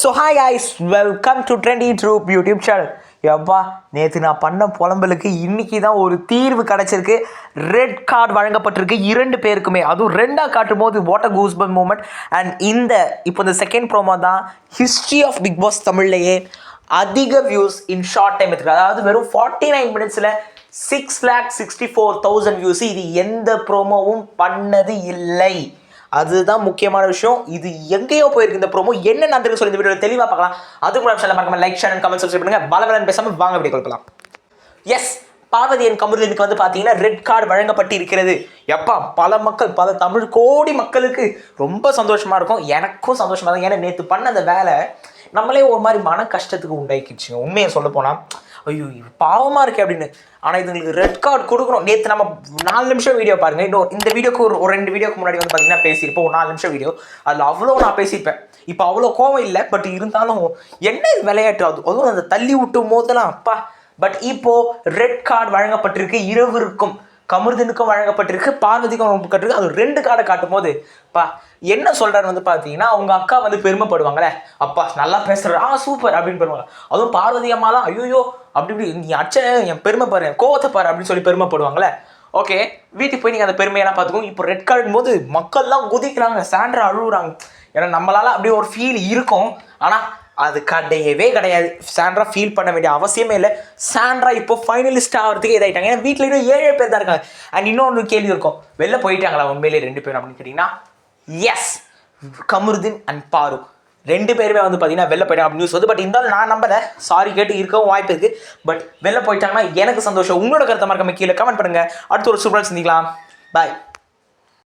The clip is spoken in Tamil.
So hi guys, welcome to trendy troupe YouTube channel. எப்பா நேற்று நான் பண்ண புலம்பலுக்கு இன்றைக்கி தான் ஒரு தீர்வு கிடச்சிருக்கு. ரெட் கார்டு வழங்கப்பட்டிருக்கு 2 பேருக்குமே. அதுவும் ரெண்டாக காட்டும் போது வாட் அ கூஸ்பம்ப் மூமெண்ட். அண்ட் இப்போ இந்த செகண்ட் ப்ரோமோ தான் ஹிஸ்ட்ரி ஆஃப் பிக் பாஸ் தமிழ்லையே அதிக வியூஸ் இன் ஷார்ட் டைம் எடுத்துருக்கு. அதாவது வெறும் 49 மினிட்ஸில் 6,64,000 வியூஸ். இது எந்த ப்ரோமோவும் பண்ணது இல்லை. அதுதான் முக்கியமான விஷயம். இது எங்கேயோ போயிருக்கு இந்த ப்ரோமோ. என்ன நடந்துருக்கு சொல்லி இந்த வீடியோவில் தெளிவாக பார்க்கலாம். அதுக்கு முன்னாடி சேனல் மறக்காம like, share and comment subscribe பண்ணுங்க. பலவலன் பேசாமல் வாங்க வீடியோ கொடுக்கலாம். எஸ், பார்வதி அண்ட் கமருதீனுக்கு வந்து பார்த்தீங்கன்னா ரெட் கார்டு வழங்கப்பட்டு இருக்கிறது. எப்பா பல மக்கள், பல தமிழ் கோடி மக்களுக்கு ரொம்ப சந்தோஷமாக இருக்கும். எனக்கும் சந்தோஷமாக தான். ஏன்னா நேற்று பண்ண அந்த வேலை நம்மளே ஒரு மாதிரி மன கஷ்டத்துக்கு உண்டாக்கிடுச்சுங்க. உண்மையை சொல்ல போனால் ஐயோ பாவமாக இருக்கே அப்படின்னு. ஆனால் இதுங்களுக்கு ரெட் கார்டு கொடுக்கணும். நேற்று நம்ம 4 நிமிஷம் வீடியோ பாருங்கள். இந்த வீடியோக்கு ஒரு 2 வீடியோக்கு முன்னாடி வந்து பார்த்தீங்கன்னா பேசியிருப்போம். ஒரு 4 நிமிஷம் வீடியோ. அதில் அவ்வளோ நான் பேசியிருப்பேன். இப்போ அவ்வளோ கோவம் இல்லை. பட் இருந்தாலும் என்ன விளையாட்டு அதுவும் அந்த தள்ளி விட்டும் போதெல்லாம் அப்பா. பட் இப்போது ரெட் கார்டு வழங்கப்பட்டிருக்கு. இருவருக்கும், கமருதீனுக்கும் வழங்கப்பட்டிருக்கு, பார்வதிக்கும் வழங்கப்பட்டிருக்கு. அது 2 கார்டை காட்டும் போது பா என்ன சொல்கிறாரு வந்து பார்த்தீங்கன்னா, அவங்க அக்கா வந்து பெருமைப்படுவாங்களே, அப்பா நல்லா பேசுகிற சூப்பர் அப்படின்னு பெருமைங்க. அதுவும் பார்வதி அம்மாலாம் ஐயோ அப்படி நீ அச்ச என் பெருமை பாரு, கோவத்தை பாரு அப்படின்னு சொல்லி பெருமைப்படுவாங்களே. ஓகே, வீட்டுக்கு போய் நீங்கள் அந்த பெருமையெல்லாம் பார்த்துக்கோங்க. இப்போ ரெட் கார்டும் போது மக்கள்லாம் குதிக்கிறாங்க, சாண்ட்ரா அழுகுறாங்க. ஏன்னா நம்மளால் அப்படியே ஒரு ஃபீல் இருக்கும். ஆனால் அது கிடையாது. சாண்ட்ரா ஃபீல் பண்ண வேண்டிய அவசியமே இல்லை. சாண்ட்ரா இப்போ ஃபைனலிஸ்ட் ஆகிறதுக்கு இதாகிட்டாங்க. ஏன்னா வீட்டில் இன்னும் 7 பேர் தான் இருக்காங்க. அண்ட் இன்னொன்று கேள்வி இருக்கும், வெளில போயிட்டாங்களா உண்மையிலே 2 பேரும் அப்படின்னு கேட்டிங்கன்னா, எஸ், கமருதீன் அண்ட் பாரு 2 பேருமே வந்து பார்த்தீங்கன்னா வெளில போயிட்டாங்க அப்படின்னு நியூஸ் வந்து. பட் இருந்தாலும் நான் நம்பலை. சாரி கேட்டு இருக்கவும் வாய்ப்பு இருக்குது. பட் வெளில போயிட்டாங்கன்னா எனக்கு சந்தோஷம். உங்களோட கருத்தை மறக்காம கீழே கமெண்ட் பண்ணுங்கள். அடுத்த ஒரு சூப்பராக சந்திக்கலாம். பாய்.